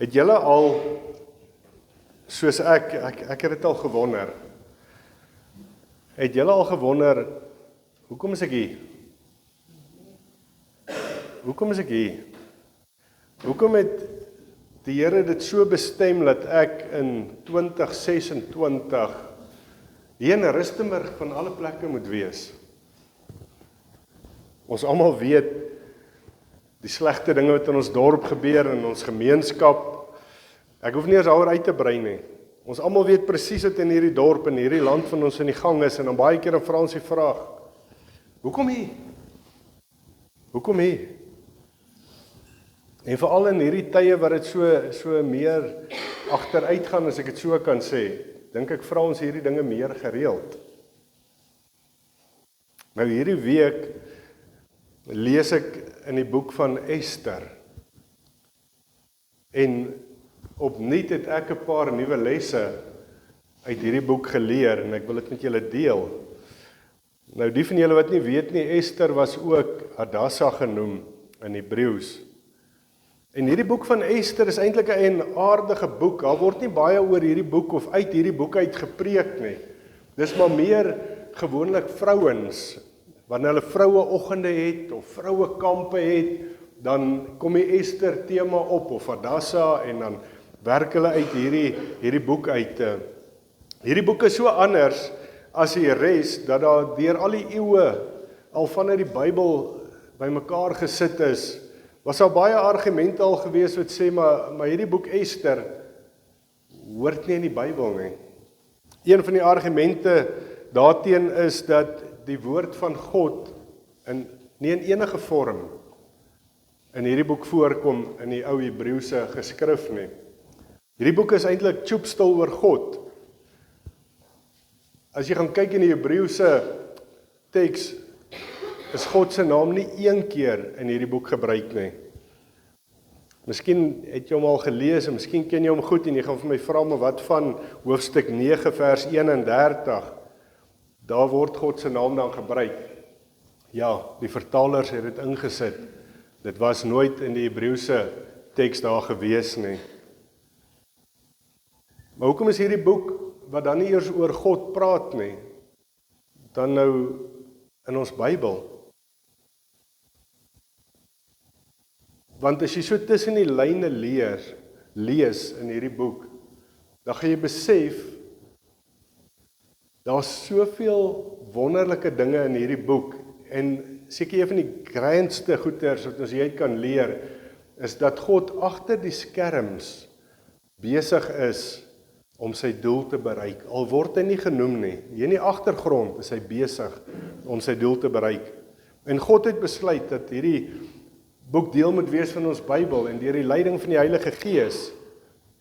Het julle al, soos ek het dit al gewonder, het julle al gewonder, hoekom is ek hier? Hoekom is ek hier? Hoekom het die Here dit so bestem dat ek in 2026 hier in Rustenburg van alle plekke moet wees? Ons almal weet die slegte dinge wat in ons dorp gebeur, in ons gemeenskap. Ek hoef nie eens daaroor uit te brei nie. Ons almal weet presies wat in hierdie dorp en hierdie land van ons in die gang is, en dan baie keer vra ons die vraag, hoekom hier? Hoekom hier? En veral in hierdie tye wat dit so meer agteruit gaan, as ek dit so kan sê, dink ek vra ons hierdie dinge meer gereeld. Nou hierdie week lees ek in die boek van Ester. En opnuut het ek 'n paar nuwe lesse uit hierdie boek geleer en ek wil dit met julle deel. Nou die van julle wat nie weet nie, Ester was ook Hadassa genoem in Hebreëus. En hierdie boek van Ester is eintlik 'n aardige boek. Daar word nie baie oor hierdie boek of uit hierdie boek uit gepreek nie. Dis maar meer gewoonlik vrouens. Wanneer hulle vroueoggende het of vrouekampe het, dan kom die Ester tema op of Hadassa en dan werk hulle uit hierdie boek uit. Hierdie boek is so anders as die res, dat daar deur al die eeue al vanuit die Bybel bymekaar gesit is. Was daar baie argumente al gewees wat sê, maar hierdie boek Ester hoort nie in die Bybel nie. Een van die argumente daarteen is dat die woord van God nie in enige vorm in hierdie boek voorkom in die ou Hebreëse geskrif nie. Hierdie boek is eintlik tjoepstil oor God. As jy gaan kyk in die Hebreëse teks, is God se naam nie een keer in hierdie boek gebruik nie. Miskien het jy hom al gelees en miskien ken jy hom goed en jy gaan vir my vra, maar wat van hoofstuk 9 vers 31? Daar word God se naam dan gebruik. Ja, die vertalers het dit ingesit. Dit was nooit in die Hebreëse teks daar gewees nie. Maar hoekom is hierdie boek, wat dan nie eers oor God praat nie, dan nou in ons Bybel? Want as jy so tussen die lyne lees in hierdie boek, dan gaan jy besef, daar's soveel wonderlike dinge in hierdie boek, en seker een van die grandste goeters wat ons uit kan leer, is dat God agter die skerms besig is om sy doel te bereik. Al word hy nie genoem nie. Hier in die agtergrond is hy besig om sy doel te bereik. En God het besluit dat hierdie boek deel moet wees van ons Bybel, en deur die leiding van die Heilige Gees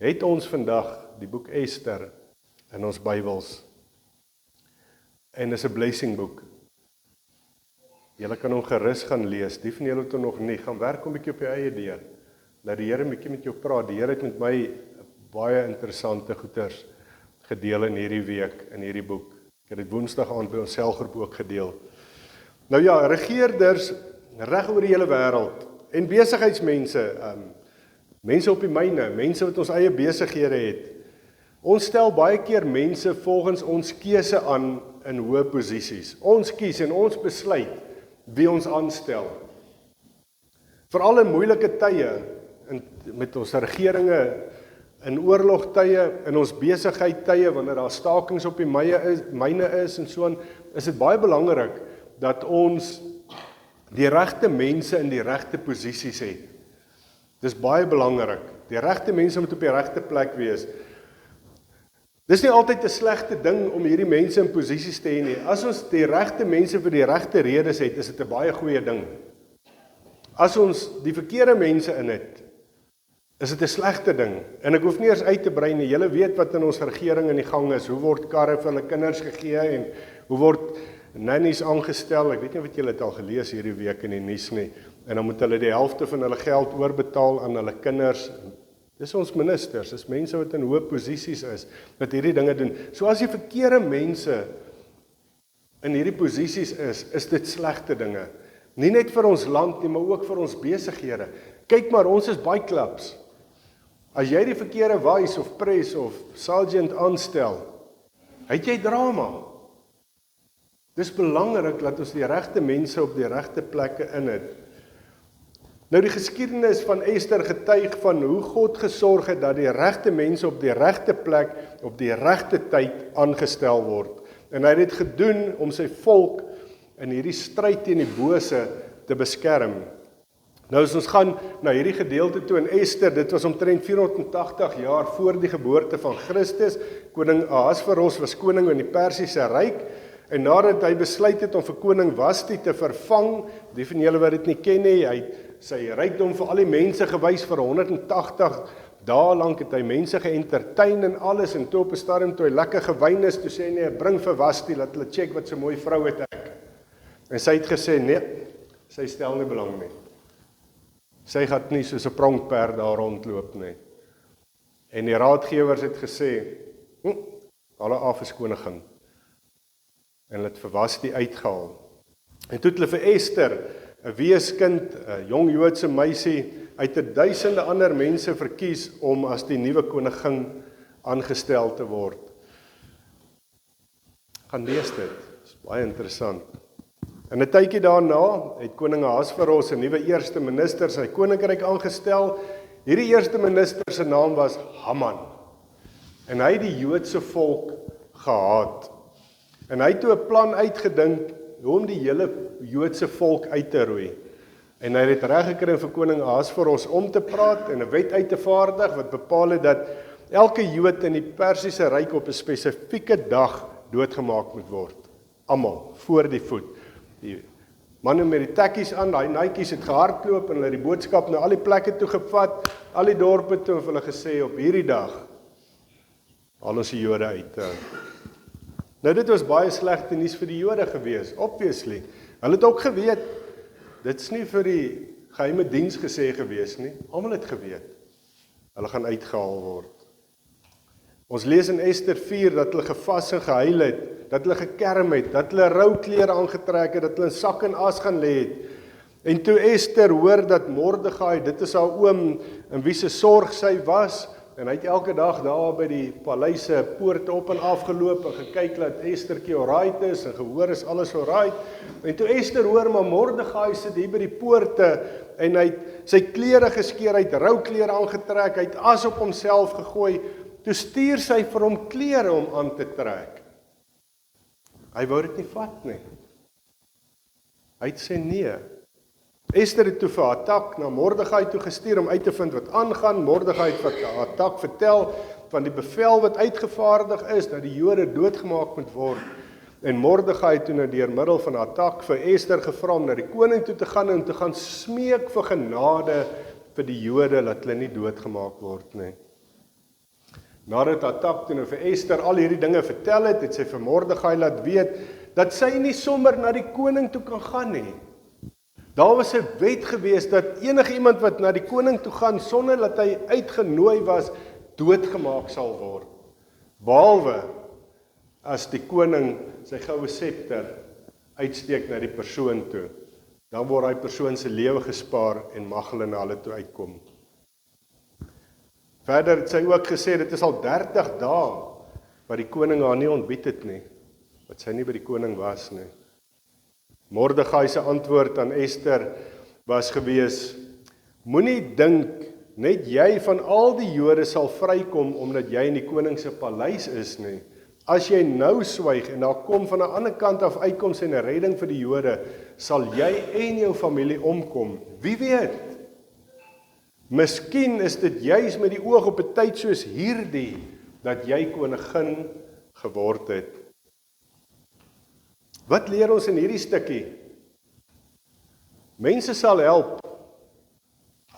het ons vandag die boek Ester in ons Bybels. En is 'n blessing boek. Julle kan hom gerus gaan lees. Die van julle wat hom nog nie, gaan werk 'n bietjie op jou eie deur. Laat die Here 'n bietjie met jou praat. Die Here het met my baie interessante goeters gedeel in hierdie week, in hierdie boek. Ek het dit Woensdag aand by ons selgroep ook gedeel. Nou ja, regerders reg oor die hele wêreld en besigheidsmense, mense op die myne, mense wat ons eie besighede het. Ons stel baie keer mense volgens ons keuse aan in hoë posisies. Ons kies en ons besluit wie ons aanstel. Veral in moeilike tye, met ons regeringe, in oorlogtye, in ons besigheidtye, wanneer daar stakings op die myne is en so aan, is dit baie belangrik dat ons die regte mense in die regte posisies het. Dis baie belangrik. Die regte mense moet op die regte plek wees. Dis nie altyd 'n slegte ding om hierdie mense in posisies te hê nie. As ons die regte mense vir die regte redes het, is dit 'n baie goeie ding. As ons die verkeerde mense in het, is dit 'n slegte ding. En ek hoef nie eers uit te brei nie. Julle weet wat in ons regering in die gang is. Hoe word karre vir hulle kinders gegee en hoe word nannies aangestel? Ek weet nie wat julle het al gelees hierdie week in die nuus nie. En dan moet hulle die helfte van hulle geld oorbetaal aan hulle kinders. Dis ons ministers, dis mense wat in hoë posisies is, wat hierdie dinge doen. So as die verkeerde mense in hierdie posisies is dit slegte dinge. Nie net vir ons land nie, maar ook vir ons besighede. Kyk maar, ons is bike clubs. As jy die verkeerde vice of pres of sergeant aanstel, het jy drama. Dis belangrik dat ons die regte mense op die regte plekke in het. Nou die geskiedenis van Ester getuig van hoe God gesorg het dat die regte mense op die regte plek op die regte tyd aangestel word. En hy het dit gedoen om sy volk in hierdie stryd teen die bose te beskerm. Nou as ons gaan na hierdie gedeelte toe in Ester, dit was omtrent 480 jaar voor die geboorte van Christus. Koning Ahasveros was koning in die Persiese Ryk, en nadat hy besluit het om vir koning Vashti te vervang, die van julle wat dit nie ken nie, hy het sy rykdom vir al die mense gewys vir 180 dae lank, het hy mense geëntertain en alles, en toe op 'n stadium toe hy lekker gewyn is, toe sê hy, nee, bring vir Vashti, laat hulle check wat so mooi vrou het ek. En sy het gesê, nee, sy stel nie belang nie. Sy gaan nie soos 'n pronkperd daar rondloop nie. En die raadgewers het gesê, hulle af is koningin. En hulle het vir Vashti uitgehaal. En toe het hulle vir Ester, 'n weeskind, 'n jong Joodse meisie, uit 1000 ander mense verkies om as die nuwe koningin aangestel te word. Gaan lees dit, is baie interessant. En 'n tydjie daarna het koning Ahasveros 'n nuwe eerste minister sy koninkryk aangestel. Hierdie eerste minister se naam was Haman. En hy het die Joodse volk gehaat. En hy het toe 'n plan uitgedink hoe om die hele Joodse volk uit te roei. En hy het reg gekry vir koning Ahasveros om te praat en 'n wet uit te vaardig wat bepaal het dat elke Jood in die Persiese Ryk op 'n spesifieke dag doodgemaak moet word. Almal voor die voet. Die manne met die tekkies aan, daai naadjies het gehardloop en hulle die boodskap na al die plekke toe gevat, al die dorpe toe, en hulle gesê op hierdie dag haal ons die Jode uit. Nou dit was baie slegte nuus vir die Jode gewees, obviously. Hulle het ook geweet, dit is nie vir die geheime diens gesê gewees nie, almal het geweet, hulle gaan uitgehaal word. Ons lees in Ester 4 dat hulle gevas en gehuil het, dat hulle gekerm het, dat hulle rouklere aangetrek het, dat hulle in sak en as gaan lê het. En toe Ester hoor dat Mordegai, dit is haar oom, in wie se sorg sy was, en hy het elke dag daar by die paleise poorte op en af geloop en gekyk dat Estertjie alright is en gehoor is alles alright. En toe Ester hoor maar Mordegai sit hier by die poorte en hy het sy klere geskeur, hy het rouklere aangetrek, hy het as op homself gegooi, toe stuur sy vir hom klere om aan te trek. Hy wou dit nie vat nie. Hy het sê nee. Ester het toe vir Hatak na Mordegai toe gestuur om uit te vind wat aangaan. Mordegai het vir Hatak vertel van die bevel wat uitgevaardig is, dat die Jode doodgemaak moet word. En Mordegai het toe nou deur middel van Hatak vir Ester gevra om na die koning toe te gaan en te gaan smeek vir genade vir die Jode, dat hulle nie doodgemaak word nie. Nadat Hatak toe nou vir Ester al hierdie dinge vertel het, het sy vir Mordegai laat weet, dat sy nie sommer na die koning toe kan gaan nie. Daar was 'n wet gewees dat enige iemand wat na die koning toe gaan sonder dat hy uitgenooi was, doodgemaak sal word. Behalwe as die koning sy goue septer uitsteek na die persoon toe, dan word hy persoon se lewe gespaar en mag hulle na hulle toe uitkom. Verder het sy ook gesê, dit is al 30 dae wat die koning haar nie ontbied het nie, wat sy nie by die koning was nie. Mordegai se antwoord aan Ester was gewees, moenie dink, net jy van al die Jode sal vrykom, omdat jy in die koning se paleis is nie. As jy nou swyg en daar kom van 'n ander kant af uitkoms en 'n redding vir die Jode, sal jy en jou familie omkom. Wie weet? Miskien is dit juis met die oog op 'n tyd soos hierdie, dat jy koningin geword het. Wat leer ons in hierdie stukkie? Mense sal help,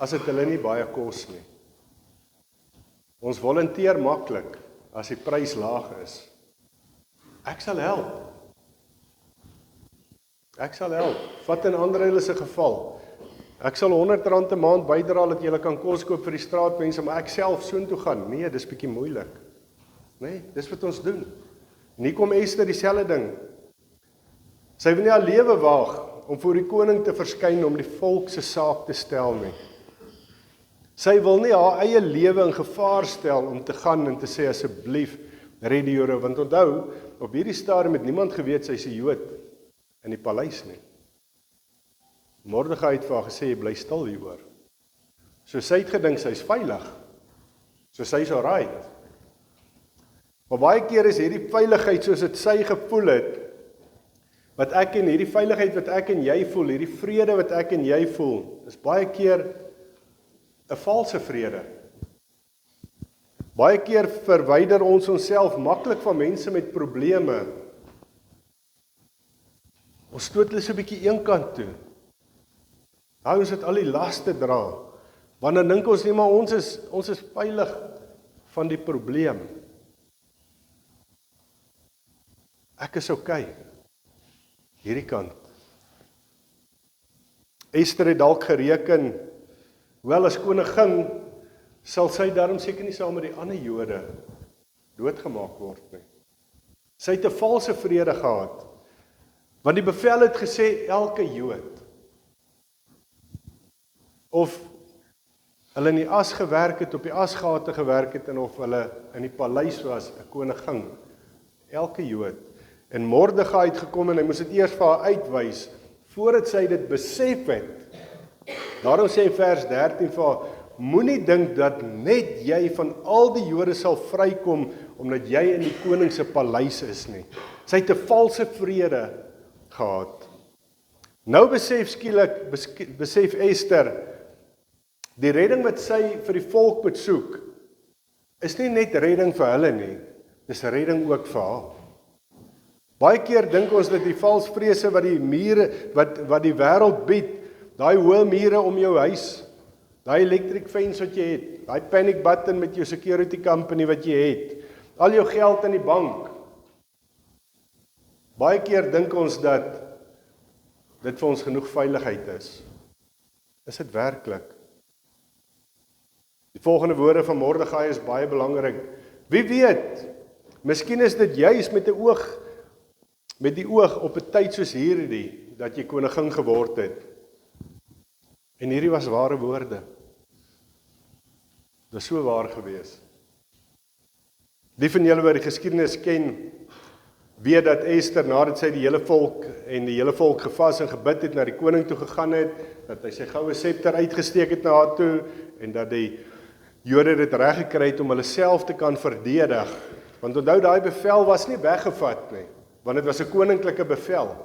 as dit hulle nie baie kos nie. Ons volunteer maklik, as die prys laag is. Ek sal help. Ek sal help. Vat in André se geval. Ek sal R100 'n maand bydra, dat jy kan kos koop vir die straatmense, maar ek self soontoe gaan. Nee, dis bietjie moeilik. Nee, dis wat ons doen. En hier kom Ester dieselfde ding. Sy wil nie haar lewe waag om voor die koning te verskyn om die volk se saak te stel nie. Sy wil nie haar eie lewe in gevaar stel om te gaan en te sê asseblief red die Jode, want onthou, op hierdie stadium het niemand geweet sy is 'n Jood in die paleis nie. Mordegai het vir haar gesê, jy bly stil hieroor. So sy het gedink sy is veilig. So sy is alright. Maar baie keer is hierdie veiligheid soos dit sy gevoel het, wat ek en hierdie veiligheid wat ek en jy voel, hierdie vrede wat ek en jy voel, is baie keer 'n valse vrede. Baie keer verwyder ons onsself maklik van mense met probleme. Ons stoot hulle so 'n bietjie eenkant toe. Hou ons dit al die laste dra. Want dan dink ons nie, maar ons is veilig van die probleem. Ek is okay. Hierdie kant. Ester het dalk gereken, hoewel as koningin sal sy daarom seker nie saam met die ander Jode doodgemaak word nie. Sy het 'n valse vrede gehad, want die bevel het gesê elke Jood, of hulle in die as gewerk het, op die asgate gewerk het, en of hulle in die paleis was, 'n koningin, elke Jood. En Mordegai het gekom en hy moes dit eers vir haar uitwys, voordat sy dit besef het. Daarom sê vers 13 vir haar, moenie dink dat net jy van al die Jode sal vrykom, omdat jy in die koning se paleis is nie. Sy het 'n valse vrede gehad. Nou besef Ester, die redding wat sy vir die volk moet soek, is nie net redding vir hulle nie, dis redding ook vir haar. Baie keer dink ons dat die valsvrese wat die mure, wat die wêreld bied, daai hoë mure om jou huis, daai electric fence wat jy het, daai panic button met jou security company wat jy het, al jou geld in die bank. Baie keer dink ons dat dit vir ons genoeg veiligheid is. Is dit werklik? Die volgende woorde van Mordegai is baie belangrik. Wie weet, miskien is dit juis met die oog op 'n tyd soos hierdie, dat jy koningin geword het. En hierdie was ware woorde. Dit is so waar gewees. Die van julle wat die geskiedenis ken, weet dat Ester, nadat sy die hele volk gevas en gebid het, na die koning toe gegaan het, dat hy sy goue scepter uitgesteek het na haar toe, en dat die Jode dit reg gekry het om hulle self te kan verdedig. Want onthou, daai bevel was nie weggevat nie, want dit was 'n koninklike bevel.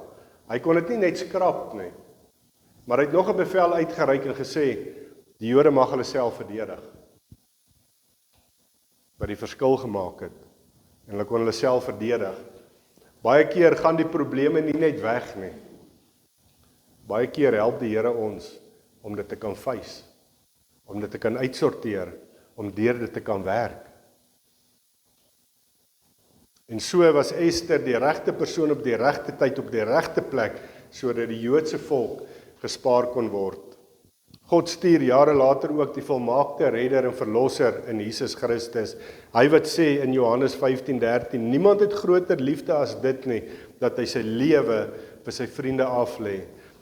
Hy kon dit nie net skrap nie. Maar hy het nog 'n bevel uitgereik en gesê, die Jode mag hulle self verdedig. Wat die verskil gemaak het. En hulle kon hulle self verdedig. Baie keer gaan die probleme nie net weg nie. Baie keer help die Here ons om dit te kan face, om dit te kan uitsorteer, om deur dit te kan werk. En so was Ester die regte persoon op die regte tyd, op die regte plek, sodat die Joodse volk gespaar kon word. God stuur jare later ook die volmaakte redder en verlosser in Jesus Christus. Hy wat sê in Johannes 15:13, niemand het groter liefde as dit nie, dat hy sy lewe vir sy vriende aflê.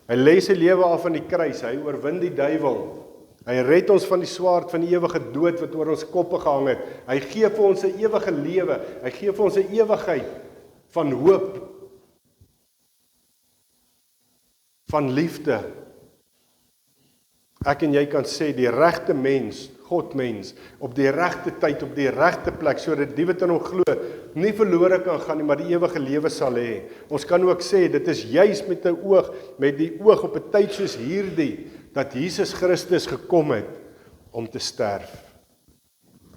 Hy lê sy lewe af aan die kruis, hy oorwin die duiwel. Hy red ons van die swaard van die ewige dood wat oor ons koppe gehang het. Hy gee vir ons 'n ewige lewe. Hy gee vir ons 'n ewigheid van hoop, van liefde. Ek en jy kan sê die regte mens, Godmens, op die regte tyd, op die regte plek, sodat die wat in hom glo nie verlore kan gaan nie, maar die ewige lewe sal hê. Ons kan ook sê dit is juis met die oog op 'n tyd soos hierdie, dat Jesus Christus gekom het om te sterf.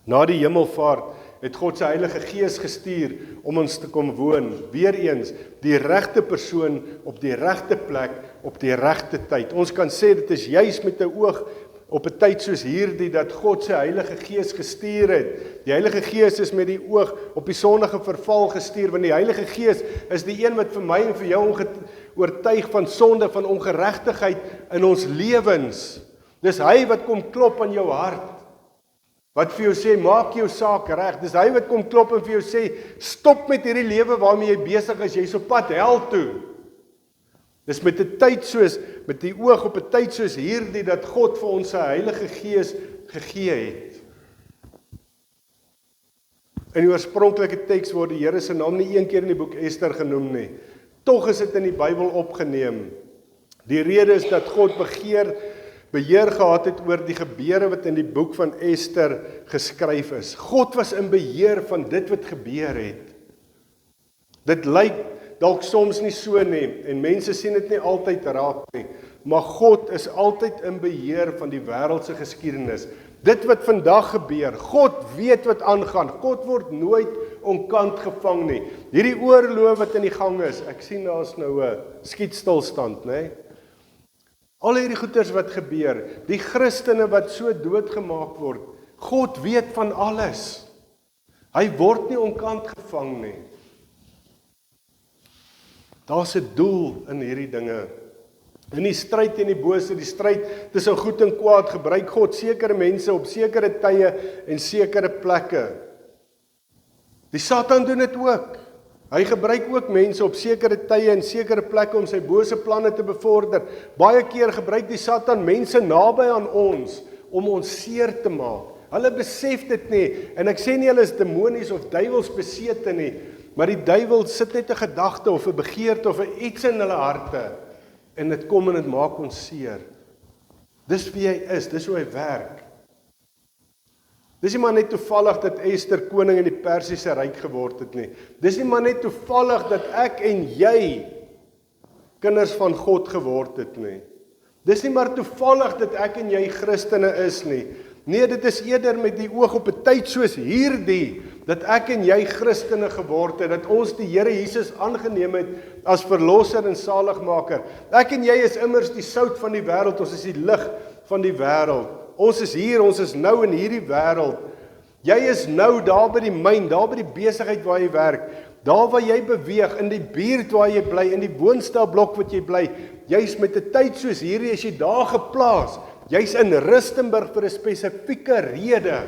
Na die hemelvaart het God sy Heilige Gees gestuur om ons te kom woon. Weereens, die regte persoon op die regte plek, op die regte tyd. Ons kan sê dit is juis met 'n oog op 'n tyd soos hierdie dat God sy Heilige Gees gestuur het. Die Heilige Gees is met die oog op die sondige verval gestuur, want die Heilige Gees is die een wat vir my en vir jou oortuig van sonde, van ongeregtigheid in ons lewens. Dis hy wat kom klop aan jou hart. Wat vir jou sê, maak jou saak reg. Dis hy wat kom klop en vir jou sê, stop met hierdie lewe waarmee jy besig is, jy's op pad hel toe. Dis met die oog op 'n tyd soos hierdie dat God vir ons sy Heilige Gees gegee het. In die oorspronklike teks word die Here se naam nie een keer in die boek Ester genoem nie. Tog is dit in die Bybel opgeneem. Die rede is dat God beheer gehad het oor die gebeure wat in die boek van Ester geskryf is. God was in beheer van dit wat gebeur het. Dit lyk dalk soms nie so nie, en mense sien dit nie altyd raak nie, maar God is altyd in beheer van die wêreldse geskiedenis. Dit wat vandag gebeur, God weet wat aangaan, God word nooit onkant gevang nie. Hierdie oorlog wat in die gang is, ek sien daar's nou 'n skietstilstand, né? Al hierdie goeters wat gebeur, die Christene wat so doodgemaak word, God weet van alles. Hy word nie onkant gevang nie. Daar's 'n doel in hierdie dinge. In die stryd teen die bose, die stryd tussen goed en kwaad, gebruik God sekere mense op sekere tye en sekere plekke. Die Satan doen dit ook. Hy gebruik ook mense op sekere tye en sekere plekke om sy bose planne te bevorder. Baie keer gebruik die Satan mense naby aan ons om ons seer te maak. Hulle besef dit nie, en ek sê nie hulle is demonies of duiwels besete nie, maar die duiwel sit net 'n gedagte of 'n begeerte of 'n iets in hulle harte, en dit kom en dit maak ons seer. Dis wie hy is, dis hoe hy werk. Dis nie maar net toevallig dat Ester koning in die Persiese ryk geword het nie. Dis nie maar net toevallig dat ek en jy kinders van God geword het nie. Dis nie maar toevallig dat ek en jy Christene is nie. Nee, dit is eerder met die oog op 'n tyd soos hierdie, dat ek en jy Christene geword het, dat ons die Here Jesus aangeneem het as verlosser en saligmaker. Ek en jy is immers die sout van die wêreld, ons is die lig van die wêreld. Ons is hier, ons is nou in hierdie wêreld. Jy is nou daar by die myn, daar by die besigheid waar jy werk, daar waar jy beweeg, in die buurt waar jy bly, in die woonstelblok wat jy bly. Jy's met 'n tyd soos hierdie, as jy daar geplaas. Jy's in Rustenburg vir 'n spesifieke rede.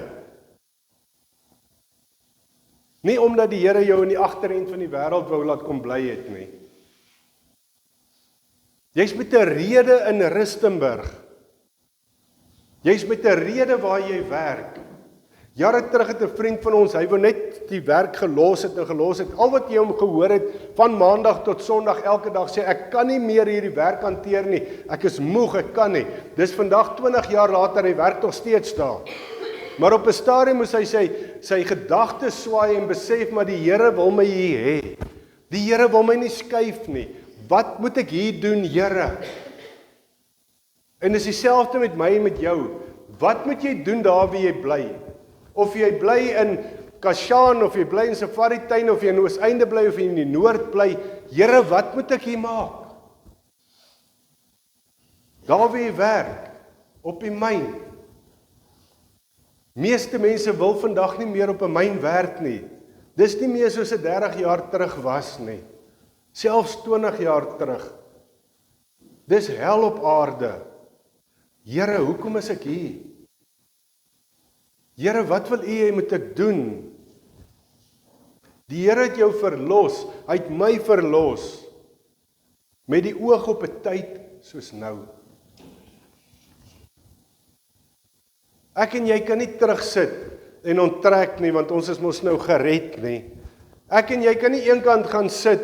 Nie omdat die Here jou in die agterend van die wêreld wou laat kom bly het nie. Jy's met 'n rede in Rustenburg. Jy's met 'n rede waar jy werk. Jare terug het 'n vriend van ons, hy wou net die werk gelos het. Al wat jy hom gehoor het, van maandag tot sondag, elke dag sê, ek kan nie meer hierdie werk hanteer nie. Ek is moeg, ek kan nie. Dis vandag 20 jaar later, hy werk nog steeds daar. Maar op 'n stadium moes hy sy gedagtes swaai en besef, maar die Here wil my hier hê. Die Here wil my nie skuif nie. Wat moet ek hier doen, Here? En dis dieselfde met my en met jou. Wat moet jy doen daar waar jy bly? Of jy bly in Kashaan, of jy bly in Safari Tuin, of jy in Ooseinde bly, of jy in die Noord bly. Here, wat moet ek hier maak? Daar waar jy werk, op die myn. Meeste mense wil vandag nie meer op 'n myn werk nie. Dis nie meer soos 'n 30 jaar terug was nie. Selfs 20 jaar terug. Dis hel op aarde. Here, hoekom is ek hier? Here, wat wil U hê moet ek doen? Die Here het jou verlos, hy het my verlos, met die oog op 'n tyd soos nou. Ek en jy kan nie terugsit en onttrek nie, want ons is mos nou gered nie. Ek en jy kan nie eenkant gaan sit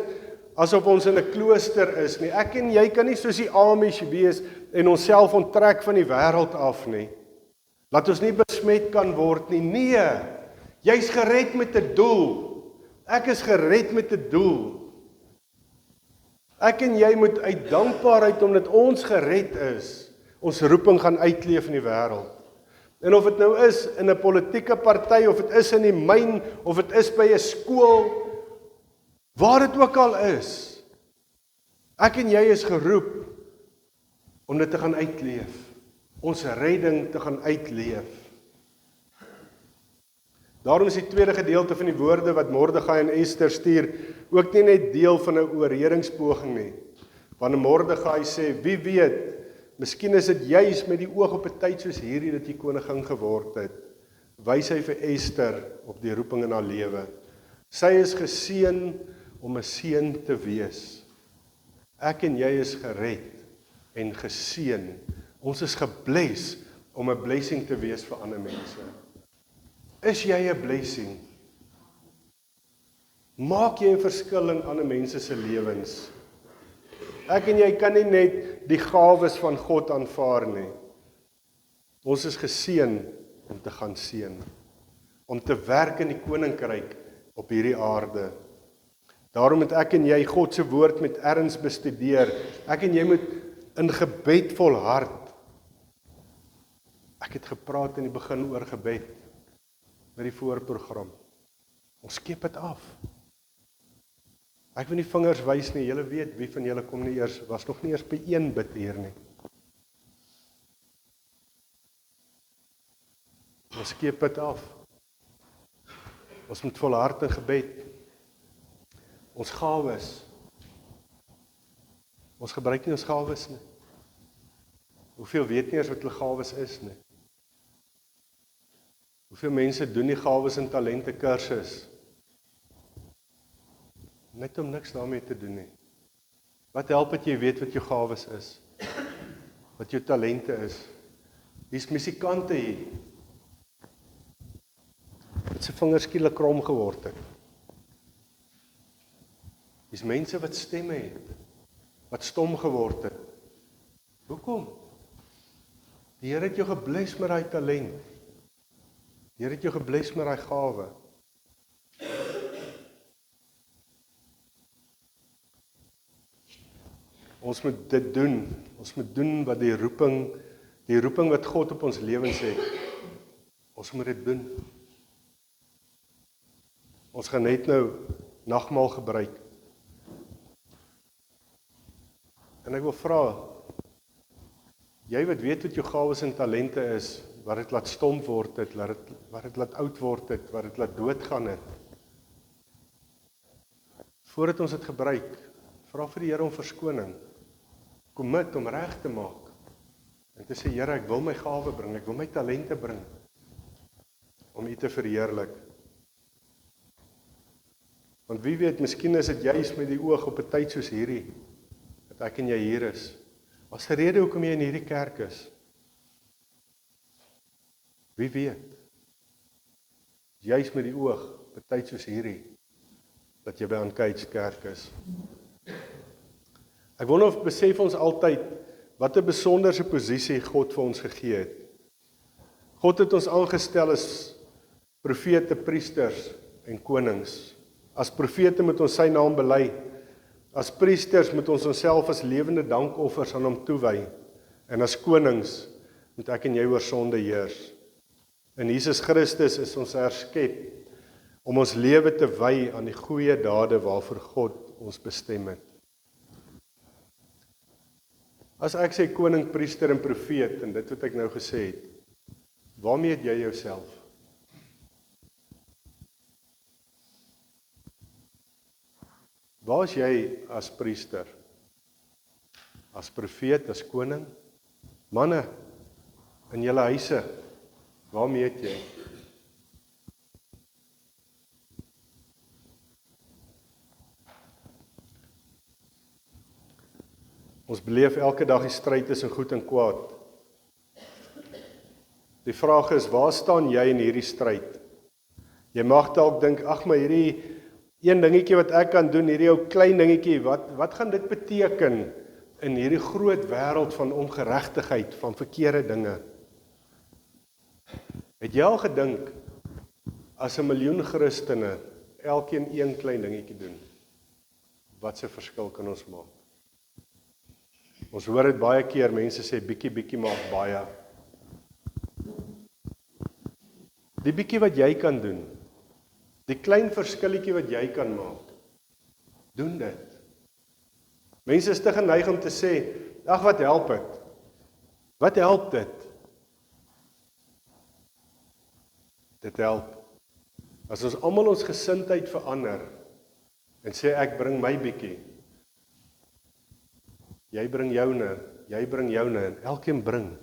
asof ons in 'n klooster is nie. Ek en jy kan nie soos die Amish wees en onsself onttrek van die wêreld af nie. Laat ons nie besmet kan word nie. Nee, jy's gered met 'n doel. Ek is gered met 'n doel. Ek en jy moet uit dankbaarheid omdat ons gered is, ons roeping gaan uitleef in die wêreld. En of dit nou is in 'n politieke party, of dit is in die myn, of dit is by 'n skool, waar dit ook al is, ek en jy is geroep om dit te gaan uitleef. Ons redding te gaan uitleef. Daarom is die tweede gedeelte van die woorde wat Mordegai en Ester stuur, ook nie net deel van 'n oorredingspoging nie. Wanneer Mordegai sê, wie weet, miskien is dit juis met die oog op 'n tyd soos hierdie dat jy koningin geword het, wys hy vir Ester op die roeping in haar lewe. Sy is geseën om 'n seën te wees. Ek en jy is gered en geseën. Ons is gebless om 'n blessing te wees vir ander mense? Is jy 'n blessing? Maak jy 'n verskil in ander mense se lewens? Ek en jy kan nie net die gawes van God aanvaar nie. Ons is geseën om te gaan seën, om te werk in die koninkryk op hierdie aarde. Daarom moet ek en jy God se woord met erns bestudeer. Ek en jy moet in gebed volhard. Ek het gepraat in die begin oor gebed met die voorprogram. Ons skep dit af. Ek wil nie vingers wys nie, julle weet wie van julle kom nie eers, was nog nie eers by een bid hier nie. Ons skep dit af. Ons moet volhard in gebed. Ons gawes. Ons gebruik nie ons gawes nie. Hoeveel weet nie eers wat hulle gawes is nie? Hoeveel mense doen die gawes en talente kursus? Net om niks daarmee te doen nie. Wat help het jy weet wat jou gawes is? Wat jou talente is? Hier's musikante hier. Wat se vingers skielik krom geword het. Hier's mense wat stemme het, wat stom geword het. Hoekom? Die Here het jou gebless met daai talent. Die Here het jou gebless met daai gawe. Ons moet dit doen. Ons moet doen wat die roeping wat God op ons lewens het. Ons moet dit doen. Ons gaan net nou nagmaal gebruik. En ek wil vra, jy wat weet wat jou gawes en talente is, wat dit laat stomp word het, wat dit laat oud word het, wat dit laat doodgaan het. Voordat ons dit gebruik, vra vir die Here om verskoning. Commit om reg te maak. En te sê, Here, ek wil my gawe bring, ek wil my talente bring, om U te verheerlik. Want wie weet, miskien is dit juis met die oog op 'n tyd soos hierdie, dat ek en jy hier is. As 'n rede hoekom jy in hierdie kerk is. Wie weet, juis met die oog op 'n tyd soos hierdie, dat jy by Uncaged Kerk is. Ek wonder of besef ons altyd, wat 'n besonderse posisie God vir ons gegee het. God het ons aangestel as profete, priesters en konings. As profete moet ons sy naam bely. As priesters moet ons onsself as lewende dankoffers aan hom toewy. En as konings moet ek en jy oor sonde heers. In Jesus Christus is ons herskep om ons lewe te wy aan die goeie dade waarvoor God ons bestem het. As ek sê koning, priester en profeet, en dit wat ek nou gesê het, waarmee het jy jouself? Waar is jy as priester? As profeet, as koning? Manne, in julle huise, waarmee het jy? Ons beleef elke dag die stryd tussen goed en kwaad. Die vraag is, waar staan jy in hierdie stryd? Jy mag dalk dink, ag maar hierdie een dingetjie wat ek kan doen, hierdie ou klein dingetjie, wat gaan dit beteken in hierdie groot wêreld van ongeregtigheid, van verkeerde dinge? Het jy al gedink, as 'n miljoen Christene elkeen een klein dingetjie doen, wat 'n verskil kan ons maak? Ons hoor dit baie keer, mense sê bietjie maak baie. Die bietjie wat jy kan doen, die klein verskilletjie wat jy kan maak, doen dit. Mense is te geneig om te sê, ag wat help dit? Wat help dit? Dit help. As ons almal ons gesindheid verander en sê ek bring my bietjie, jy bring joune en elkeen bring.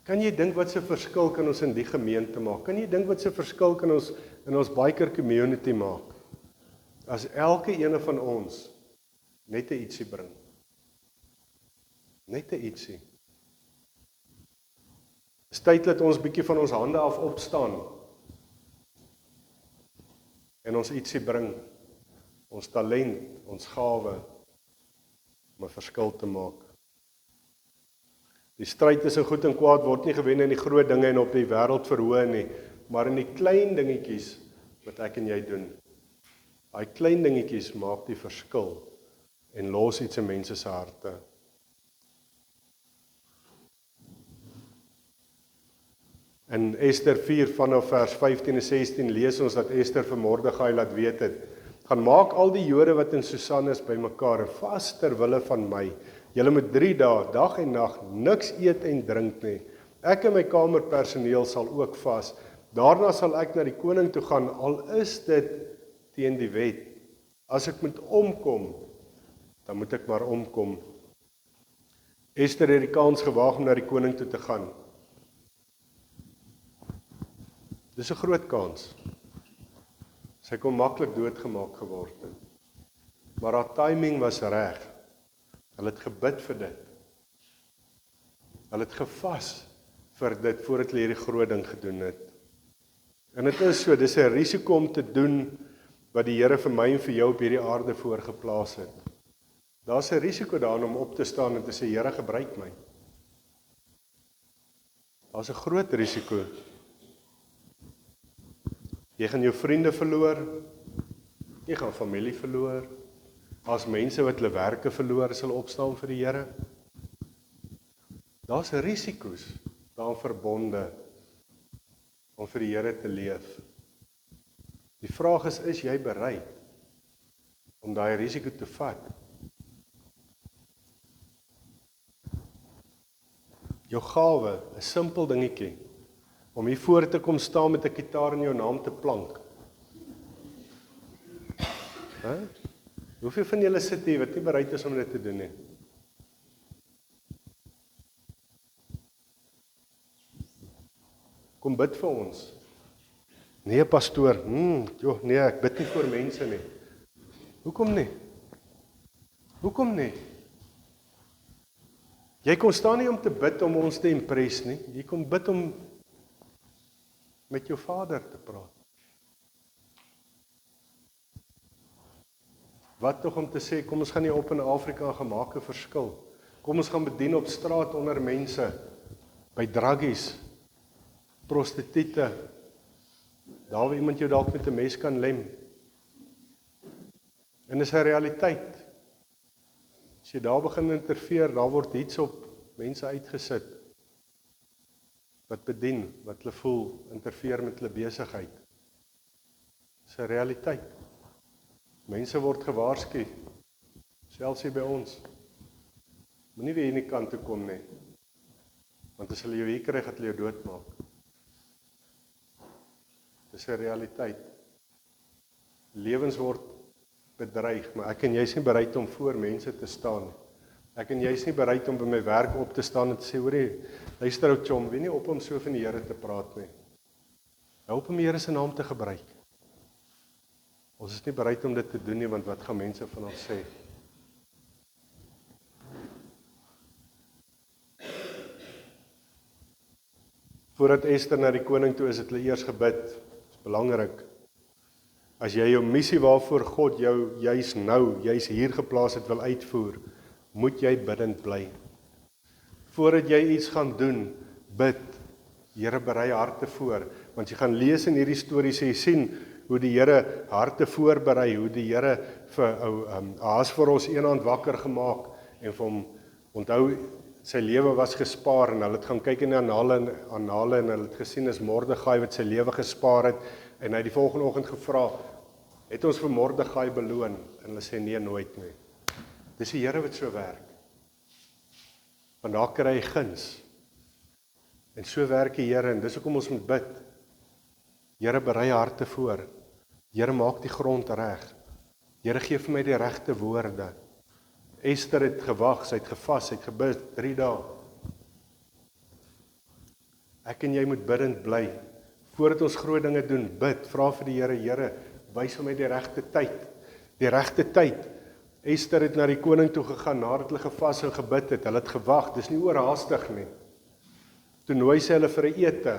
Kan jy dink wat 'n verskil kan ons in die gemeente maak? Kan jy dink wat 'n verskil kan ons in ons biker community maak? As elke ene van ons net 'n ietsie bring. Net 'n ietsie. Dis tyd dat ons bietjie van ons hande af opstaan en ons ietsie bring, ons talent, ons gawe, om 'n verskil te maak. Die stryd tussen goed en kwaad word nie gewen in die groot dinge en op die wêreld verhoë nie, maar in die klein dingetjies wat ek en jy doen. Daai klein dingetjies maak die verskil en los iets in mense se harte. In Ester 4 vanaf vers 15 en 16 lees ons dat Ester vir Mordegai laat weet het, gaan maak al die Jode wat in Susan is bymekaar en vas ter wille van my. Julle moet 3 dae, dag en nag, niks eet en drink nie. Ek en my kamerpersoneel sal ook vas. Daarna sal ek na die koning toe gaan, al is dit teen die wet. As ek moet omkom, dan moet ek maar omkom. Ester het die kans gewaag om na die koning toe te gaan. Dis 'n groot kans. Sy kon maklik doodgemaak geword het. Maar haar timing was reg. Hulle het gebid vir dit. Hulle het gevas vir dit voordat hulle hierdie groot ding gedoen het. En dit is so, dis 'n risiko om te doen wat die Here vir my en vir jou op hierdie aarde voorgeplaas het. Daar's 'n risiko daarin om op te staan en te sê, Here, gebruik my. Daar's 'n groot risiko. Jy gaan jou vriende verloor, jy gaan familie verloor, as mense wat hulle werke verloor sal opstaan vir die Here. Daar's risiko's daaraan verbonde om vir die Here te leef. Die vraag is jy bereid om daai risiko te vat? Jou gawe, 'n simpel dingetjie, om hier voor te kom staan met 'n gitaar in jou naam te plank. Hoeveel van julle sit hier wat nie bereid is om dit te doen nie? Kom bid vir ons. Nee, pastoor, nee, ek bid nie vir mense nie. Hoekom nie? Hoekom nie? Jy kom staan nie om te bid om ons te impress nie. Jy kom bid om met jou Vader te praat. Wat tog om te sê, kom ons gaan hier op in Afrika en gaan maak 'n verskil. Kom ons gaan bedien op straat onder mense, by druggies, prostituie, daar waar iemand jou dalk met 'n mes kan lem. En dis 'n realiteit. As jy daar begin interfereer, daar word iets op mense uitgesit, wat bedien, wat hulle voel, interfereer met hulle besigheid. Dis 'n realiteit. Mense word gewaarsku, selfs hier by ons. Moenie weer hierdie kant toe kom nie, want as hulle jou hier kry, gaan hulle jou doodmaak. Dis 'n realiteit. Lewens word bedreig, maar ek en jy is nie bereid om voor mense te staan. Ek en jy is nie bereid om by my werk op te staan en te sê, hoorie, luister ou chom, weet nie op om so van die Here te praat nie. Help om die Here se naam te gebruik. Ons is nie bereid om dit te doen nie, want wat gaan mense van ons sê? Voordat Ester na die koning toe is, het hulle eers gebid. Dit is belangrik. As jy jou missie waarvoor God jou juis hier geplaas het, wil uitvoer, moet jy bidend bly. Voordat jy iets gaan doen, bid. Here, berei harte voor, want jy gaan lees in hierdie stories en jy sien hoe die Here harte voorberei, hoe die Here vir Ahas vir ons eenhand wakker gemaak en vir hom onthou sy lewe was gespaar en hulle het gaan kyk in die annale en hulle het gesien is Mordegai wat sy lewe gespaar het en hy het die volgende oggend gevra, het ons vir Mordegai beloon? En hulle sê nee, nooit nie. Dis die Here wat so werk. Want daar kry hy guns. En so werk die Here en dis hoekom ons moet bid. Here, berei harte voor. Here, maak die grond reg. Here, gee vir my die regte woorde. Ester het gewag, sy het gevas, sy het gebid 3 dae. Ek en jy moet bidend bly. Voordat ons groot dinge doen, bid, vra vir die Here, Here, wys vir my die regte tyd. Die regte tyd. Ester het na die koning toe gegaan nadat hulle gevas en gebid het. Hulle het gewag, dis nie oorhaastig nie. toe nooi sy hulle vir 'n ete.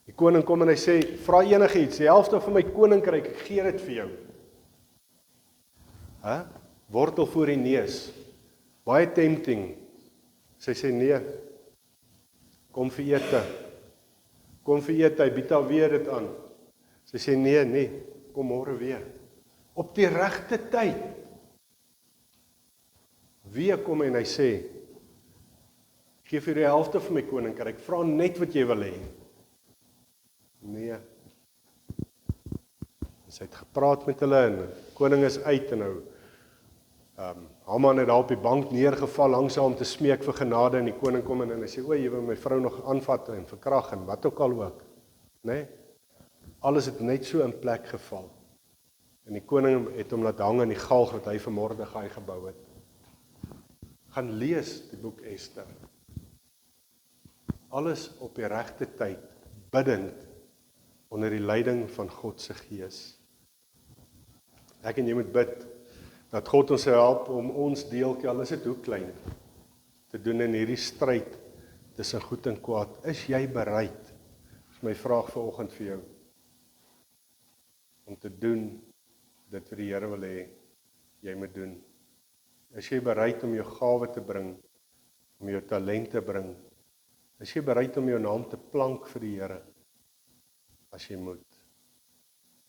Die koning kom en hy sê, vra enigiets, die helfte van my koninkryk, ek gee dit vir jou. Wortel voor die neus, baie tempting. Sy sê nee, kom vir ete. Kom vir ete, hy bied haar weer dit aan. Sy sê nee, kom môre weer. Op die regte tyd. Wie kom en hy sê, ek gee vir die helfte van my koninkryk, vra net wat jy wil hê. Nee. Sy het gepraat met hulle en die koning is uit en nou Haman het daar op die bank neergeval langs haar om te smeek vir genade en die koning kom in en hy sê, o, jy wil my vrou nog aanvat en verkrag en wat ook al ook. Nee? Alles het net so in plek geval. En die koning het hom laat hang in die galg wat hy vir Mordegai gebou het. Gaan lees die boek Ester. Alles op die regte tyd, bidend onder die leiding van God se Gees. Ek en jy moet bid dat God ons help om ons deeltjie, al is dit hoe klein, te doen in hierdie stryd tussen goed en kwaad. Is jy bereid? Dis my vraag vanoggend vir jou. Om te doen dit wat die Here wil hê jy moet doen. Is jy bereid om jou gawe te bring, om jou talent te bring? Is jy bereid om jou naam te plank vir die Here? As jy moet.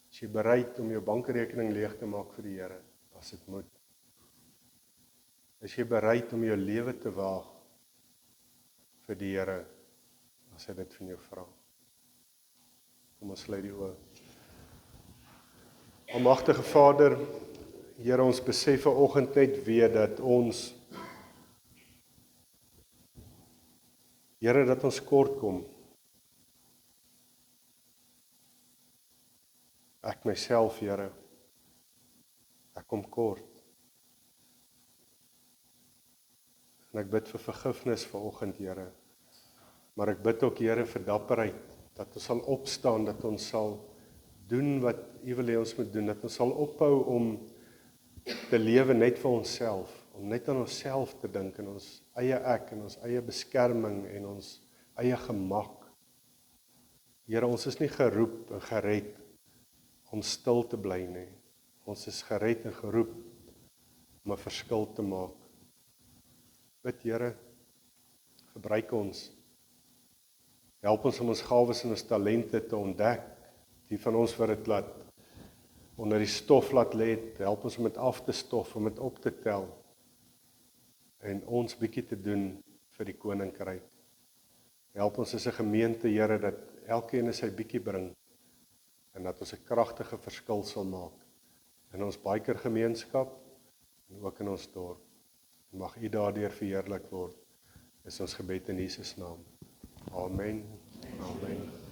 Is jy bereid om jou bankrekening leeg te maak vir die Here? As dit moet. Is jy bereid om jou lewe te waag vir die Here, as hy dit van jou vra? Kom ons sluit die oë. Almagtige Vader, Here, ons besef vanoggend net weer dat ons, Here, dat ons kort kom. Ek myself, Here, ek kom kort. En ek bid vir vergifnis vanoggend, Here. Maar ek bid ook, Here, vir dapperheid, dat ons sal opstaan, dat ons sal doen wat U wil hê ons moet doen, dat ons sal ophou om te lewe net vir onsself, om net aan onsself te dink, en ons eie ek, en ons eie beskerming, en ons eie gemak. Here, ons is nie geroep en gered om stil te bly nie. Ons is gered en geroep om 'n verskil te maak. Bid, Here, gebruik ons. Help ons om ons gawes en ons talente te ontdek. Die van ons wat dit laat onder die stof laat lê, help ons om dit af te stof, om dit op te tel. En ons bietjie te doen vir die koninkryk. Help ons as 'n gemeente, Here, dat elkeen sy bietjie bring en dat ons 'n kragtige verskil sal maak in ons biker gemeenskap en ook in ons dorp. Mag U daardeur verheerlik word. Is ons gebed in Jesus naam. Amen. Amen.